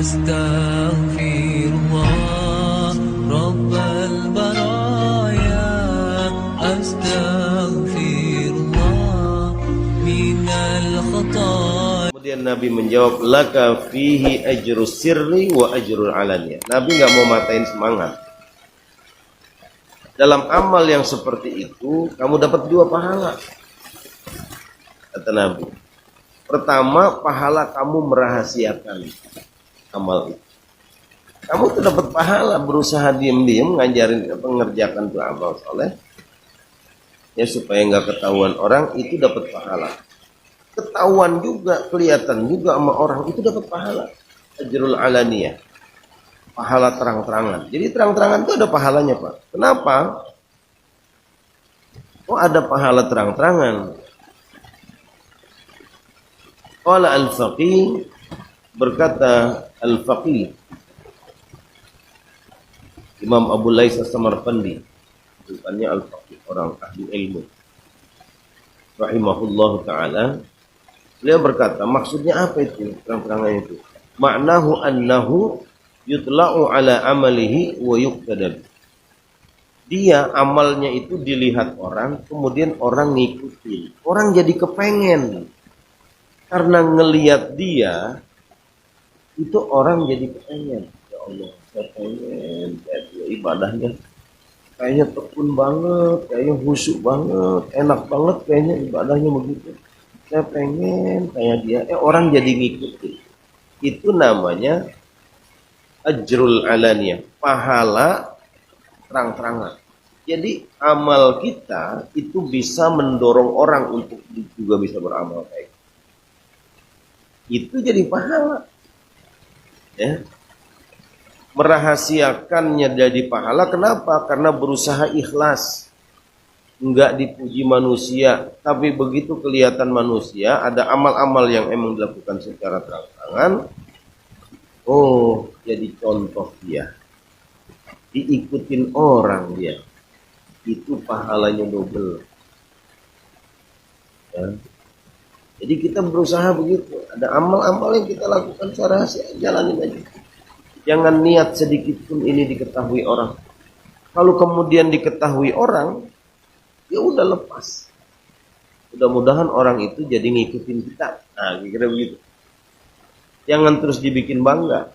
Astaghfirullah Rabbal baraya, Astaghfirullah minal khataya. Kemudian Nabi menjawab, laka fihi ajru sirri wa ajrul alaniyah. Nabi nggak mau matain semangat. Dalam amal yang seperti itu, kamu dapat 2 pahala. Kata Nabi. Pertama, pahala kamu merahasiakan amal itu. Kamu tuh dapat pahala berusaha diam-diam ngajarin mengerjakan tuh amal soleh. Ya supaya nggak ketahuan orang, itu dapat pahala. Ketahuan juga, kelihatan juga sama orang, itu dapat pahala. Ajrul alaniyah. Pahala terang-terangan. Jadi terang-terangan itu ada pahalanya, Pak. Kenapa? Oh, ada pahala terang-terangan. Qala al-faqih, berkata al-faqih Imam Abu Lais As-Samarqandi, bukannya al-faqih, orang ahli ilmu, rahimahullahu ta'ala. Beliau berkata, maksudnya apa itu terang-terangan itu? Ma'nahu annahu yutla'u ala amalihi wa yuqtadab. Dia amalnya itu dilihat orang, kemudian orang ngikutin. Orang jadi kepengen. Karena ngelihat dia, itu orang jadi kepengen. Ya Allah, saya pengen kayak dia ibadahnya. Kayaknya tekun banget, kayaknya khusyuk banget, enak banget kayaknya ibadahnya begitu. Saya pengen kayak dia. Orang jadi ngikutin. Itu namanya ajrul alaniyah, pahala terang-terangan. Jadi amal kita itu bisa mendorong orang untuk juga bisa beramal baik. Itu jadi pahala. Ya. Merahasiakannya jadi pahala, kenapa? Karena berusaha ikhlas. Enggak dipuji manusia, tapi begitu kelihatan manusia, ada amal-amal yang emang dilakukan secara terang-terangan. Oh, jadi contoh dia. Diikutin orang dia. Itu pahalanya double. Ya. Jadi kita berusaha begitu. Ada amal-amal yang kita lakukan secara rahasia, jalanin aja. Jangan niat sedikit pun ini diketahui orang. Kalau kemudian diketahui orang, ya udah lepas. Mudah-mudahan orang itu jadi ngikutin kita. Nah, kira-kira begitu. Jangan terus dibikin bangga.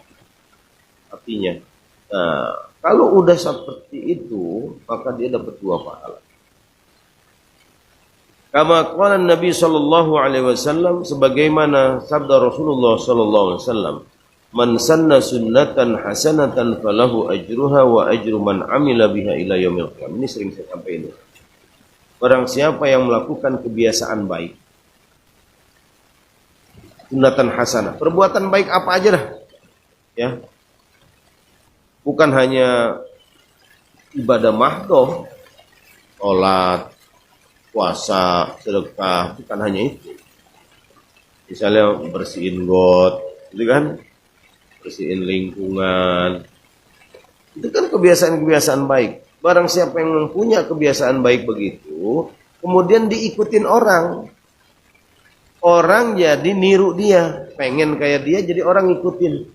Artinya, nah, kalau udah seperti itu, maka dia dapat 2 pahala. Kama qala Nabi sallallahu alaihi wasallam, sebagaimana sabda Rasulullah sallallahu alaihi wasallam, man sanna sunnatan hasanatan falahu ajruha wa ajru man amila biha ila yaumil qiyamah. Ini sering saya sampaikan. Barang siapa yang melakukan kebiasaan baik, sunnatan hasanah, perbuatan baik apa aja dah, ya, bukan hanya ibadah mahdoh, sholat, puasa, sedekah, bukan hanya itu. Misalnya bersihin got, itu kan, bersihin lingkungan, itu kan kebiasaan-kebiasaan baik. Barang siapa yang punya kebiasaan baik begitu, kemudian diikutin orang, orang jadi niru dia, pengen kayak dia, jadi orang ngikutin.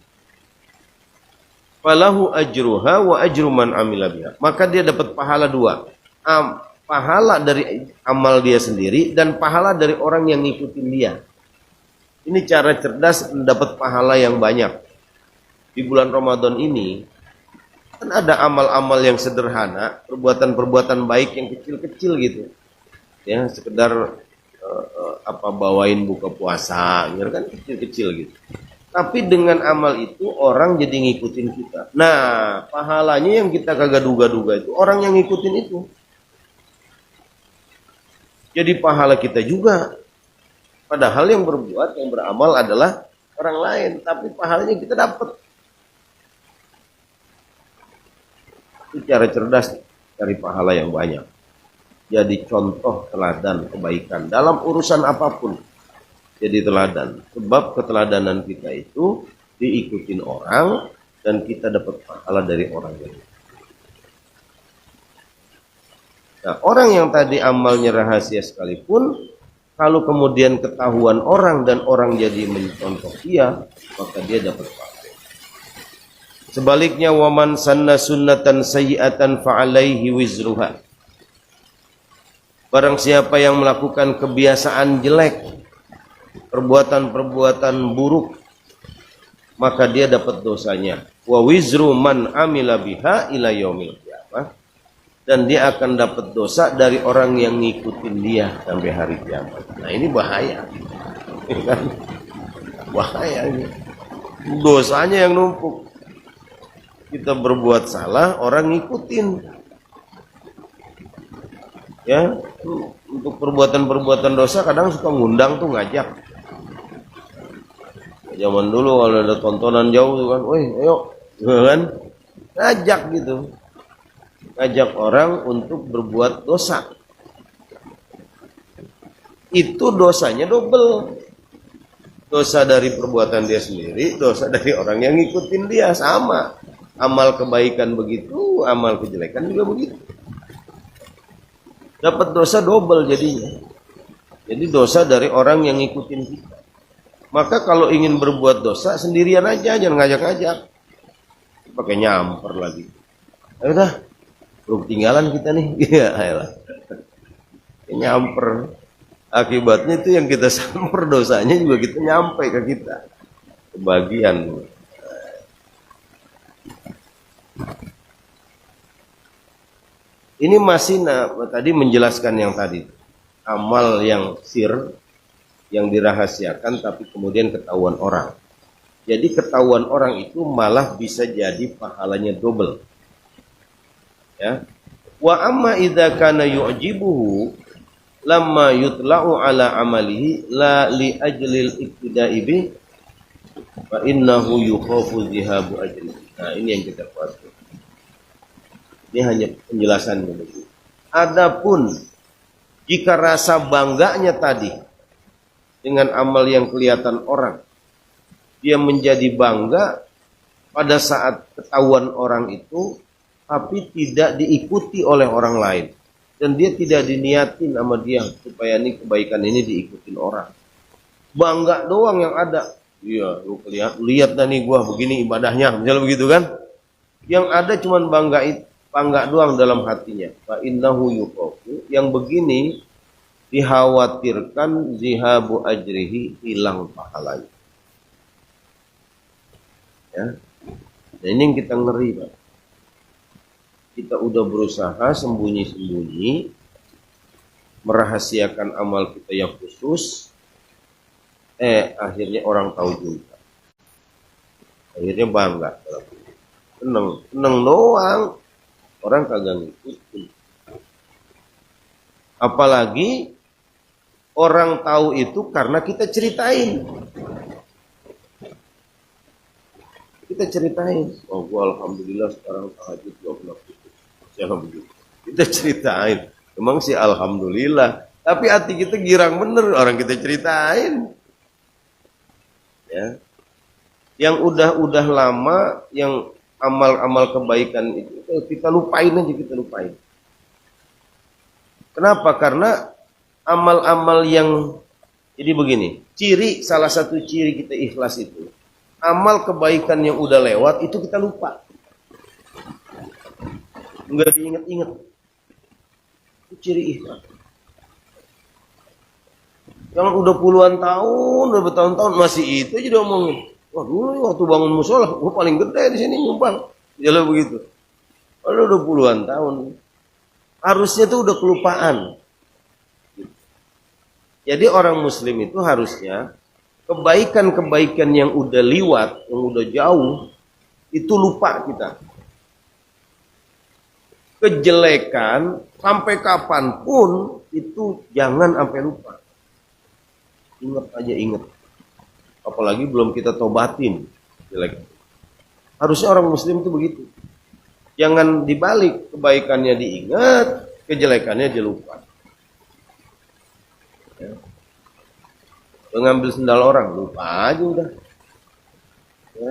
Falahu ajruha wa ajru man amila biha. Maka dia dapat pahala 2. Pahala dari amal dia sendiri dan pahala dari orang yang ngikutin dia. Ini cara cerdas mendapat pahala yang banyak. Di bulan Ramadan ini kan ada amal-amal yang sederhana, perbuatan-perbuatan baik yang kecil-kecil gitu. Ya, sekedar bawain buka puasa, gitu kan, kecil-kecil gitu. Tapi dengan amal itu orang jadi ngikutin kita. Nah, pahalanya yang kita kagak duga-duga itu orang yang ngikutin itu. Jadi pahala kita juga. Padahal yang berbuat, yang beramal adalah orang lain, tapi pahalanya kita dapat. Itu cara cerdas, cari pahala yang banyak. Jadi contoh teladan kebaikan dalam urusan apapun. Jadi teladan. Sebab keteladanan kita itu diikutin orang dan kita dapat pahala dari orang lain. Nah, orang yang tadi amalnya rahasia sekalipun, kalau kemudian ketahuan orang dan orang jadi mencontoh dia, maka dia dapat pahala. Sebaliknya waman sanna sunnatan sayyi'atan fa'alaihi wizruha. Barang siapa yang melakukan kebiasaan jelek, perbuatan-perbuatan buruk, maka dia dapat dosanya. Wa wizru man amila biha ila yaumil qiyamah. Dan dia akan dapat dosa dari orang yang ngikutin dia sampai hari kiamat. Nah, ini bahaya. Bahaya ini. Dosanya yang numpuk. Kita berbuat salah, orang ngikutin. Ya, untuk perbuatan-perbuatan dosa kadang suka ngundang tuh, ngajak. Zaman dulu kalau ada tontonan jauh tuh kan, "Woi, ayo." Kan? Ngajak gitu. Ngajak orang untuk berbuat dosa. Itu dosanya double. Dosa dari perbuatan dia sendiri, dosa dari orang yang ngikutin dia, sama. Amal kebaikan begitu, amal kejelekan juga begitu. Dapat dosa double jadinya. Jadi dosa dari orang yang ngikutin kita. Maka kalau ingin berbuat dosa sendirian aja, jangan ngajak-ngajak. Pakai nyamper lagi. Ayo dah, belum tinggalan kita nih. Iya, ayolah. Nyamper. Akibatnya itu yang kita samper, dosanya juga kita nyampe ke kita. Kebagian. Ini masih tadi menjelaskan yang tadi. Amal yang sir, yang dirahasiakan tapi kemudian ketahuan orang. Jadi ketahuan orang itu malah bisa jadi pahalanya double. Ya. Wa amma idza kana yu'jibuhu lamma yutla'u ala amalihi la li ajlil ibtida'i bi fa innahu yukhafu dhihabu ajli. Nah, ini yang kita bahas. Ini hanya penjelasan begitu. Adapun jika rasa bangganya tadi dengan amal yang kelihatan orang, dia menjadi bangga pada saat ketahuan orang itu, tapi tidak diikuti oleh orang lain. Dan dia tidak diniatin sama dia supaya ini kebaikan ini diikutin orang. Bangga doang yang ada. Iya, lu lihat dah nih gua begini ibadahnya, misalnya begitu kan? Yang ada cuman bangga doang dalam hatinya. Fa innahu yuqafu, yang begini dikhawatirkan zihabu ajrihi, hilang pahalanya. Ya. Nah, ini yang kita ngeri, Pak. Kita udah berusaha sembunyi-sembunyi merahasiakan amal kita yang khusus, akhirnya orang tahu juga. Akhirnya bangga. Seneng doang. Orang kagak ngikutin. Apalagi orang tahu itu karena kita ceritain. Kita ceritain. Oh, gua alhamdulillah sekarang tahajud 12 itu. Siapa begitu? Kita ceritain. Emang sih alhamdulillah. Tapi hati kita girang bener orang kita ceritain. Ya. Yang udah lama, yang amal-amal kebaikan itu kita lupain aja, kita lupain. Kenapa? Karena amal-amal yang jadi begini, salah satu ciri kita ikhlas itu, amal kebaikan yang udah lewat itu kita lupa, nggak diingat-ingat. Itu ciri ikhlas. Yang udah puluhan tahun, udah bertahun-tahun masih itu aja diomongin. Wah, dulu waktu bangun musola, gua paling gede di sini nyumbang. Jalan begitu. Kalau udah puluhan tahun, harusnya tuh udah kelupaan. Jadi orang muslim itu harusnya kebaikan-kebaikan yang udah liwat, yang udah jauh, itu lupa kita. Kejelekan sampai kapanpun itu jangan sampai lupa. Ingat aja, ingat. Apalagi belum kita tobatin jelek. Harusnya orang muslim itu begitu. Jangan dibalik, kebaikannya diingat, kejelekannya dilupa. Ya. Ngambil sendal orang, lupa aja udah. Ya.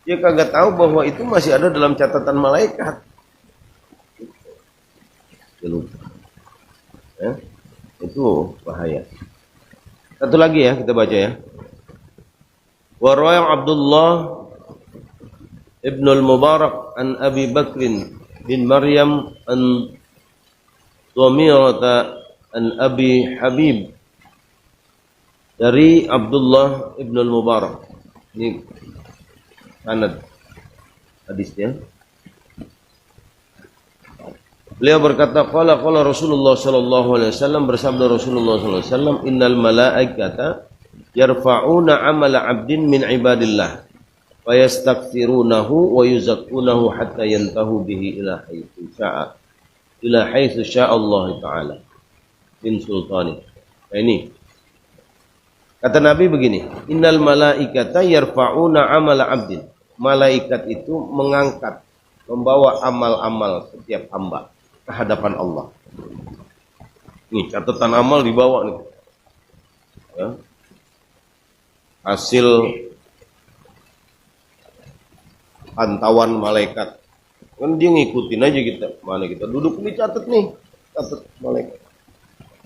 Dia kagak tahu bahwa itu masih ada dalam catatan malaikat. Dia lupa. Ya. Itu bahaya. Satu lagi ya, kita baca ya. Wa rawaya Abdullah Ibnul Mubarak an Abi Bakrin bin Maryam an Dhamirata an Abi Habib dari Abdullah Ibnul Mubarak. Ini sanad hadisnya. Beliau berkata, qala Rasulullah sallallahu alaihi wasallam, bersabda Rasulullah sallallahu alaihi wasallam, innal malaikata yarfa'una 'amala 'abdin min ibadillah wa yastaghfirunahu wa yuzakkunahu hatta yantahu bihi ila haitsu syaa Allah taala min sultani. Nah, ini kata Nabi begini, innal malaikata yarfa'una 'amala 'abdin. Malaikat itu mengangkat, membawa amal-amal setiap hamba ke hadapan Allah. Nih catatan amal dibawa nih. Ya. Hasil pantauan malaikat. Kan dia ngikutin aja kita. Mana kita duduk ini catat nih. Catat malaikat.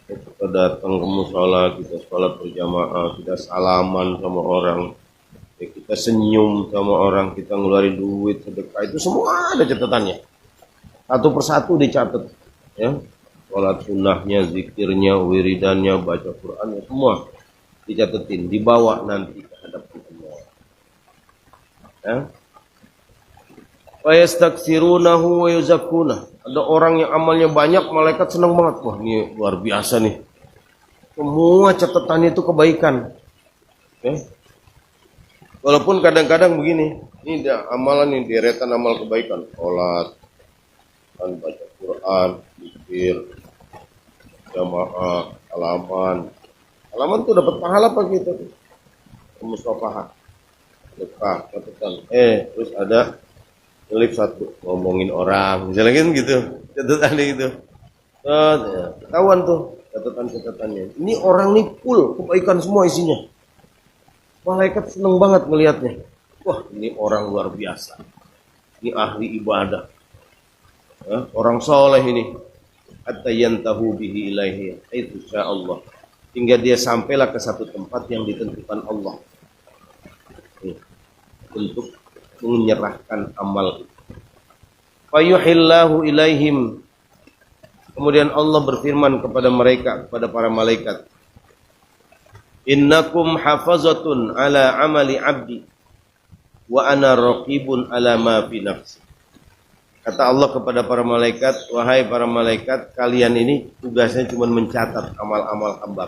Kita datang ke mushola, kita sholat berjamaah, kita salaman sama orang, ya, kita senyum sama orang, kita ngeluarin duit, sedekah, itu semua ada catatannya. Satu persatu dicatat. Ya. Sholat sunnahnya, zikirnya, wiridannya, baca Qurannya, semua dicatatin, dibawa nanti ke hadapan Allah. Ya. Wa yastaghfirunahu wa yuzakkuna. Ada orang yang amalnya banyak, malaikat senang banget. Wah, ini luar biasa nih. Semua catatannya itu kebaikan. Okay. Walaupun kadang-kadang begini, ini dia amalan ini deretan amal kebaikan. Sholat, baca Quran, zikir, jamaah, salaman. Salaman tuh dapat pahala apa gitu? Musafahat, sedekah, catatan. Terus ada klip satu ngomongin orang, misalnya kan gitu, catatannya gitu. Ketahuan tuh catatan-catatannya. Ini orang nih full kebaikan semua isinya. Malaikat seneng banget ngelihatnya. Wah, ini orang luar biasa. Ini ahli ibadah. Ya, orang soleh ini. Hatta yantahu bihi ilaihi haitsu syaa Allah. Hingga dia sampailah ke satu tempat yang ditentukan Allah. Untuk menyerahkan amal. Fayuhillahu ilaihim. Kemudian Allah berfirman kepada mereka, kepada para malaikat, innakum hafazatun ala amali abdi wa ana raqibun ala ma fi nafsi. Kata Allah kepada para malaikat, wahai para malaikat, kalian ini tugasnya cuma mencatat amal-amal hamba.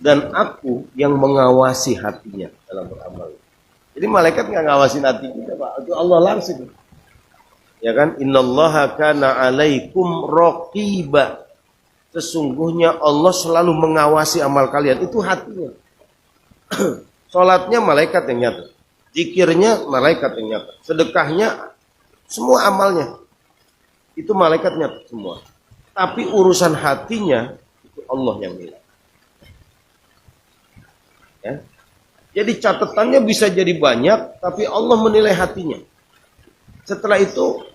Dan aku yang mengawasi hatinya dalam beramal. Jadi malaikat nggak ngawasin hati kita, Pak. Itu Allah langsung. Ya kan? Innallaha kana 'alaikum raqiba. Sesungguhnya Allah selalu mengawasi amal kalian. Itu hatinya. Salatnya malaikat yang nyata. Zikirnya malaikat yang nyata. Sedekahnya semua amalnya. Itu malaikat nyata semua. Tapi urusan hatinya itu Allah yang nilai. Ya. Jadi catatannya bisa jadi banyak, tapi Allah menilai hatinya. Setelah itu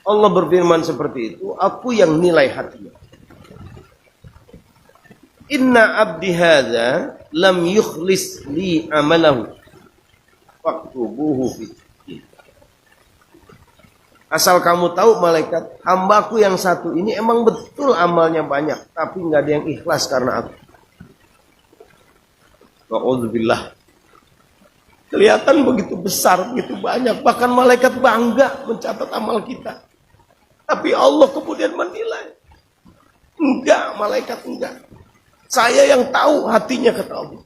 Allah berfirman seperti itu, aku yang nilai hatinya. Inna abdi hadza lam yukhlis li amalahu faktubuhu fi. Asal kamu tahu malaikat, hambaku yang satu ini emang betul amalnya banyak, tapi nggak ada yang ikhlas karena aku. Wa'udzubillah. Kelihatan begitu besar, begitu banyak. Bahkan malaikat bangga mencatat amal kita. Tapi Allah kemudian menilai. Enggak, malaikat enggak. Saya yang tahu hatinya, kata Allah.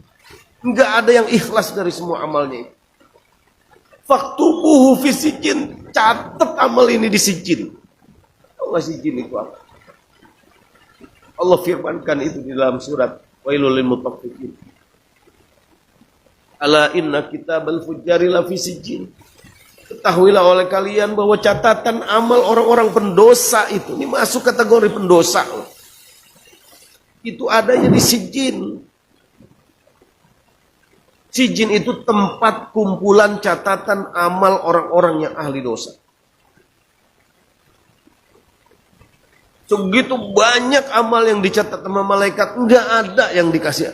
Enggak ada yang ikhlas dari semua amalnya. Faktubuhu fi sijin. Catat amal ini di sijin. Allah sijin itu apa? Allah firmankan itu di dalam surat Wailul lil mutaffifin. Ala inna kitabal fujjari lafi sijin. Ketahuilah oleh kalian bahwa catatan amal orang-orang pendosa itu, ini masuk kategori pendosa. Itu adanya di sijin. Sijin itu tempat kumpulan catatan amal orang-orang yang ahli dosa. Segitu banyak amal yang dicatat sama malaikat, enggak ada yang dikasih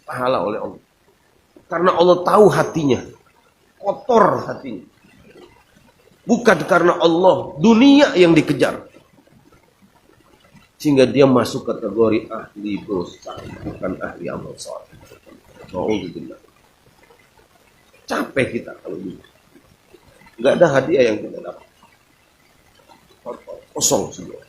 pahala oleh Allah. Karena Allah tahu hatinya. kotor hatinya. Bukan karena Allah, dunia yang dikejar. Sehingga dia masuk kategori ahli dosa, bukan ahli amal saleh. Alhamdulillah. Capek kita kalau gitu. Nggak ada hadiah yang kita dapat. Kosong semua.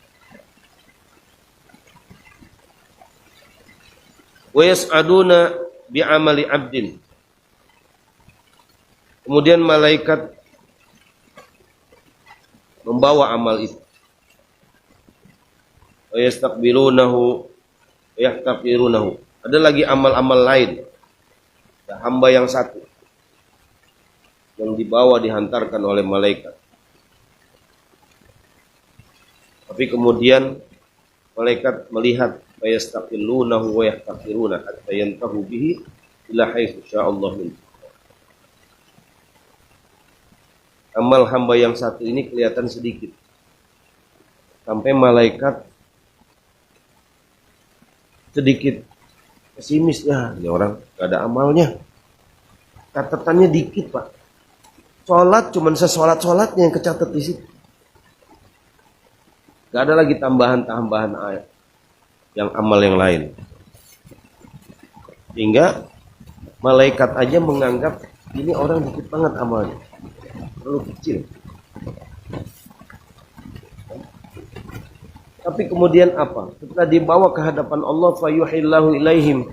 Wa yas'aduna bi'amali abdin. Kemudian malaikat membawa amal itu. Wa yastaqbilunahu wa yahtaqirunahu. Ada lagi amal-amal lain. Ada hamba yang satu yang dibawa dihantarkan oleh malaikat. Tapi kemudian malaikat melihat wa yastaqbilunahu wa yahtaqiruna hatta yantahu bihi ila haitsu sya'allah min. Amal hamba yang satu ini kelihatan sedikit. Sampai malaikat sedikit pesimis, ya ini orang gak ada amalnya. Catatannya dikit, Pak. Sholat cuman sesolat-sholatnya yang kecatat di situ. Gak ada lagi tambahan-tambahan ayat yang amal yang lain. Sehingga malaikat aja menganggap ini orang dikit banget amalnya. Terlalu kecil. Tapi kemudian apa? Setelah dibawa ke hadapan Allah, fayuhillahu ilaihim.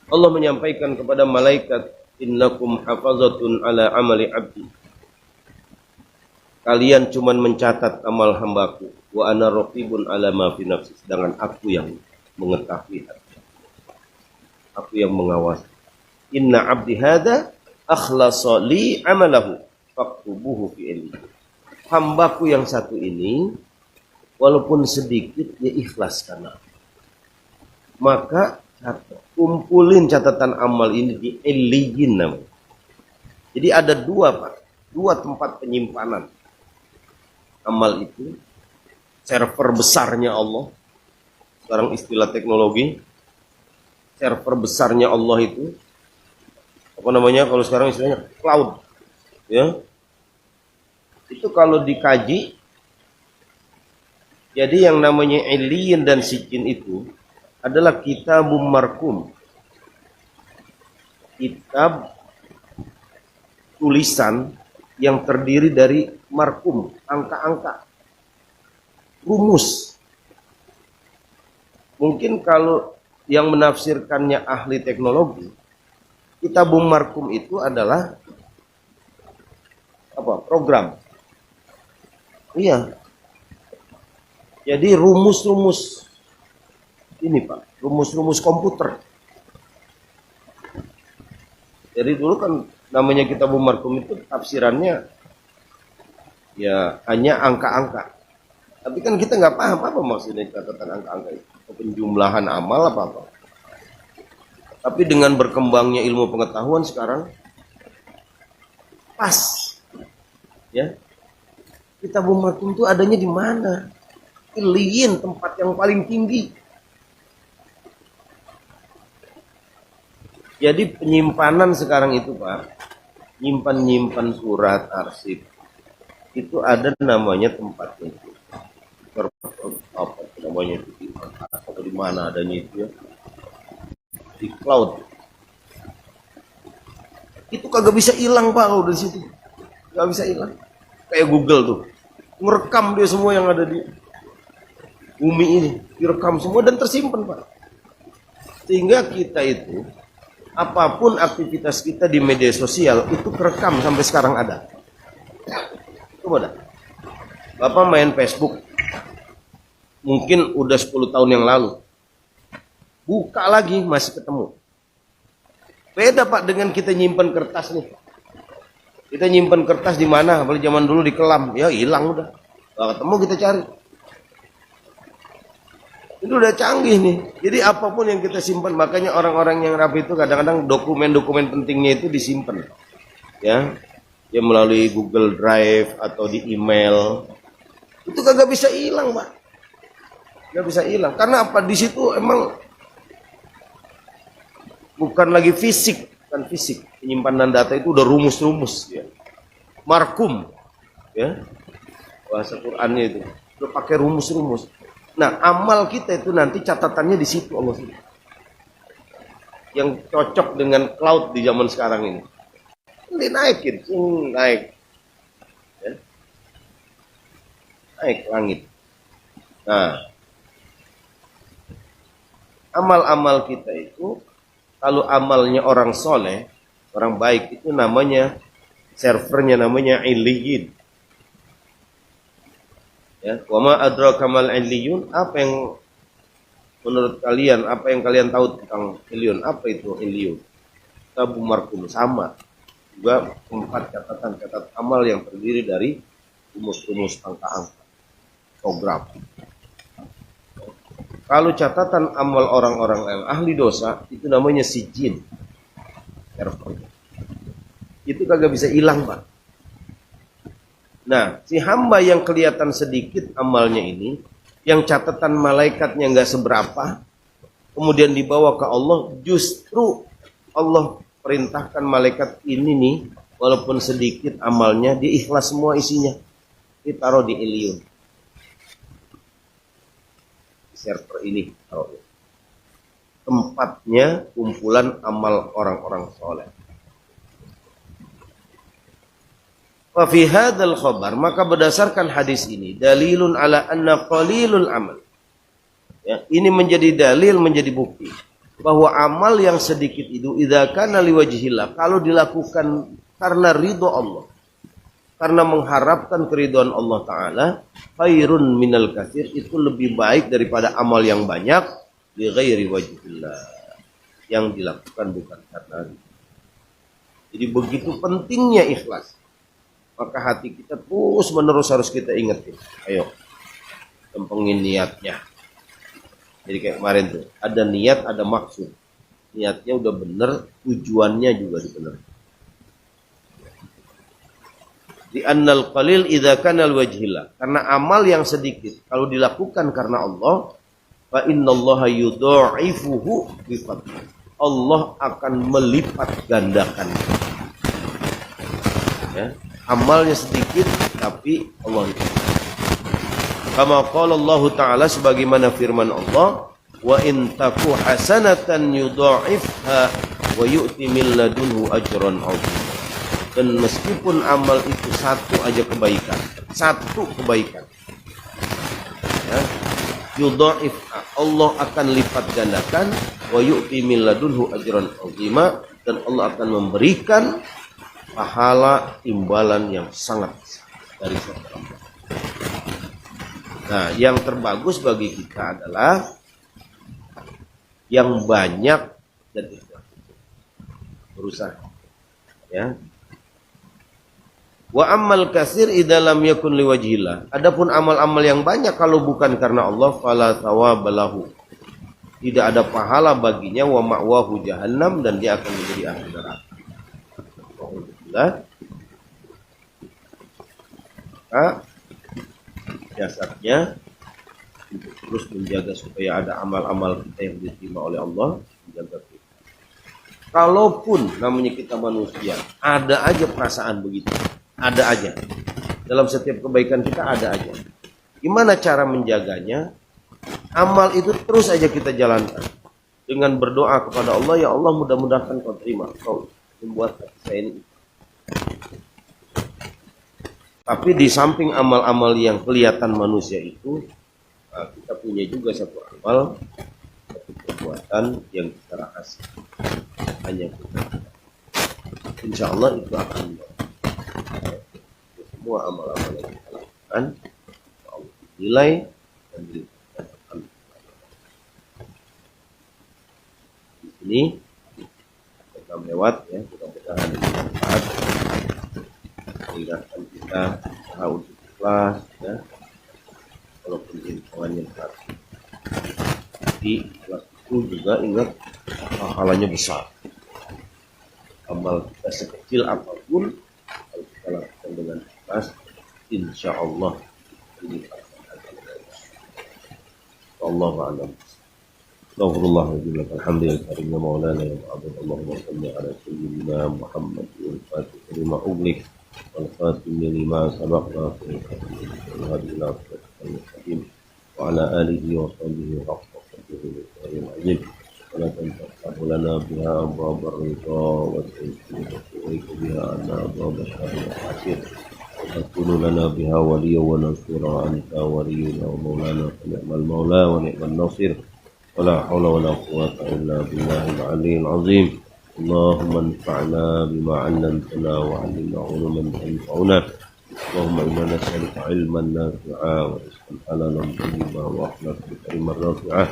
Allah menyampaikan kepada malaikat, innakum hafazatun ala amali abdi. Kalian cuman mencatat amal hambaku. Wa ana raqibun ala ma fi nafsi. Sedangkan aku yang mengetahui hati. Aku yang mengawasi. Inna abdi hada akhlasa li amalahu faktubuhu fi ilmi. Hambaku yang satu ini walaupun sedikit dia ikhlas karena. Maka kumpulin catatan amal ini di Illiyin namanya. Jadi ada dua, Pak. Dua tempat penyimpanan amal itu. Server besarnya Allah. Sekarang istilah teknologi. Server besarnya Allah itu apa namanya kalau sekarang istilahnya cloud, ya. Itu kalau dikaji, jadi yang namanya Illiyin dan Sijin itu adalah kitabum markum, kitab tulisan yang terdiri dari markum, angka-angka, rumus. Mungkin kalau yang menafsirkannya ahli teknologi, kitabum markum itu adalah apa? Program. Iya. Jadi rumus-rumus ini, Pak, rumus-rumus komputer. Jadi dulu kan namanya kitabum markum itu tafsirannya ya hanya angka-angka. Tapi kan kita nggak paham apa maksudnya catatan angka-angka itu. Penjumlahan amal apa-apa. Tapi dengan berkembangnya ilmu pengetahuan sekarang pas, ya. Kitabum markum itu adanya di mana? Illiyin, tempat yang paling tinggi. Jadi penyimpanan sekarang itu, Pak, nyimpan surat, arsip, itu ada namanya tempatnya itu. Apa namanya itu? Atau di mana adanya itu, ya? Di cloud. Itu kagak bisa hilang, Pak, kalau dari situ. Gak bisa hilang. Kayak Google tuh. Ngerekam dia semua yang ada di bumi ini. Direkam semua dan tersimpan, Pak. Sehingga kita itu, apapun aktivitas kita di media sosial, itu kerekam sampai sekarang ada. Coba dah. Bapak main Facebook. Mungkin udah 10 tahun yang lalu. Buka lagi masih ketemu. Beda, Pak, dengan kita nyimpan kertas nih. Kita nyimpan kertas di mana? Apalagi zaman dulu di kelam, ya hilang udah. Gak ketemu kita cari. Itu udah canggih nih. Jadi apapun yang kita simpan, makanya orang-orang yang rapi itu kadang-kadang dokumen-dokumen pentingnya itu disimpan. Ya melalui Google Drive atau di email. Itu kagak bisa hilang, Pak. Gak bisa hilang. Karena apa? Di situ emang bukan lagi fisik, bukan fisik. penyimpanan data itu udah rumus-rumus ya. Markum ya. Bahasa Qur'annya itu udah pakai rumus-rumus. Nah, amal kita itu nanti catatannya di situ Allah SWT. Yang cocok dengan cloud di zaman sekarang ini. Dinaikin, naik. Ya. Naik langit. Nah, amal-amal kita itu, kalau amalnya orang soleh, orang baik, itu namanya, servernya namanya illiyin. Ya, wa ma adraka mal illiyun, apa yang menurut kalian, apa yang kalian tahu tentang illiyun? Apa itu illiyun? Tabu markum, sama. Juga tempat catatan amal yang terdiri dari rumus-rumus angka-angka, program. Kalau catatan amal orang-orang yang ahli dosa, itu namanya sijin. Itu kagak bisa hilang, Pak. Nah, si hamba yang kelihatan sedikit amalnya ini, yang catatan malaikatnya nggak seberapa, kemudian dibawa ke Allah, justru Allah perintahkan malaikat ini nih, walaupun sedikit amalnya, dia ikhlas semua isinya. Ditaruh di Iliyun. Server ini taruh. Tempatnya kumpulan amal orang-orang soleh. Wa fi hadzal khabar, maka berdasarkan hadis ini dalilun ala anna qalilul amal. Ya, ini menjadi dalil, menjadi bukti bahwa amal yang sedikit itu idza kana liwajhillah, kalau dilakukan karena ridho Allah, karena mengharapkan keridhaan Allah taala, khairun minal katsir, itu lebih baik daripada amal yang banyak li ghairi wajhillah, yang dilakukan bukan karena ridho. Jadi begitu pentingnya ikhlas. Maka hati kita terus menerus harus kita ingetin. Ayo, tempengin niatnya. Jadi kayak kemarin tuh, ada niat, ada maksud. Niatnya udah bener, tujuannya juga bener. Di annal qalil idza kana alwajhillah. Karena amal yang sedikit kalau dilakukan karena Allah, fa innallaha yudha'ifuhu bi fadli. Allah akan melipat gandakan. Ya. Amalnya sedikit tapi Allah itu. Kama qala Allah taala, sebagaimana firman Allah, wa in taku hasanatan yudha'ifha wa yu'ti min ladunhu ajran 'azim. Dan meskipun amal itu satu aja kebaikan, satu kebaikan, ya, yudha'ifha, Allah akan lipat gandakan, wa yu'ti min ladunhu ajran 'azima, dan Allah akan memberikan pahala imbalan yang sangat dari seorang. Nah, yang terbagus bagi kita adalah yang banyak dan ikhlas. Berusaha. Ya. Wa ammal katsir idza lam yakun liwajhillah. Adapun amal-amal yang banyak kalau bukan karena Allah, fala thawabalahu. Tidak ada pahala baginya, wa ma'wahu jahannam, dan dia akan menjadi ahli neraka. Jasadnya untuk terus menjaga supaya ada amal-amal kita yang diterima oleh Allah, menjaga kita. Kalaupun namanya kita manusia, ada aja perasaan begitu, ada aja. Dalam setiap kebaikan kita ada aja. Gimana cara menjaganya? Amal itu terus aja kita jalankan dengan berdoa kepada Allah, ya Allah mudah-mudahan kau terima, kau membuat hati saya ini. Tapi di samping amal-amal yang kelihatan manusia itu, kita punya juga satu amal, satu perbuatan yang kita rahasia. Hanya kita. Insya Allah itu akan semua amal-amal yang kita lakukan, Allah nilai dan dilihatkan. Di sini kita lewat ya, mudah-mudahan bermanfaat. Ingatkan kita usaha untuk ikhlas ya, walaupun hitungannya besar. Tapi ikhlas itu juga ingat pahalanya besar. Amal kita sekecil apapun, kalau kita lakukan dengan ikhlas, insya Allah ini akan ada. Wallahu a'lam. Astaghfirullah wa jalla alhamdulillah karimna maulana ya abad Allahumma salli ala sayyidina Muhammad wal fatih lima ughliq wal khatim lima sabaq nasir al mustaqim wa ala alihi wa sahbihi haqqa qadrihi wa azim wa la tanfa'u lana biha abwab ar-ridha wa tayyib biha anna abwab ash-sharri wal asir وتكون لنا بها وليا ونصيرا أنت ولينا ومولانا فنعم المولى ونعم النصير ولا حول ولا قوة إلا بالله العلي العظيم اللهم انفعنا بما علمتنا وعلمنا علوما تنفعنا اللهم إنا نسألك علما نافعا ورزقا حلالا طيبا وأخلاقا كريما رافعا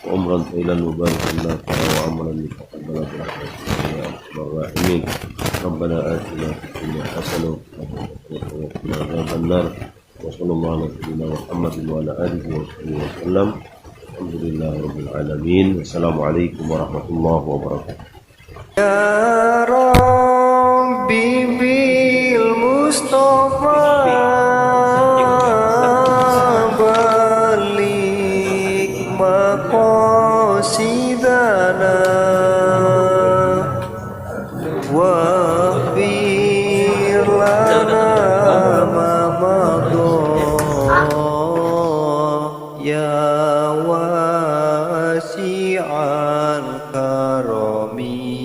وعمرا طويلا مباركا نافعا وعملا متقبلا برحمتك يا أرحم الراحمين ربنا آتنا في الدنيا حسنة وقنا عذاب النار وصلى الله على سيدنا محمد وعلى آله وصحبه وسلم الحمد لله رب العالمين السلام عليكم ورحمة الله وبركاته يا ربي بالمصطفى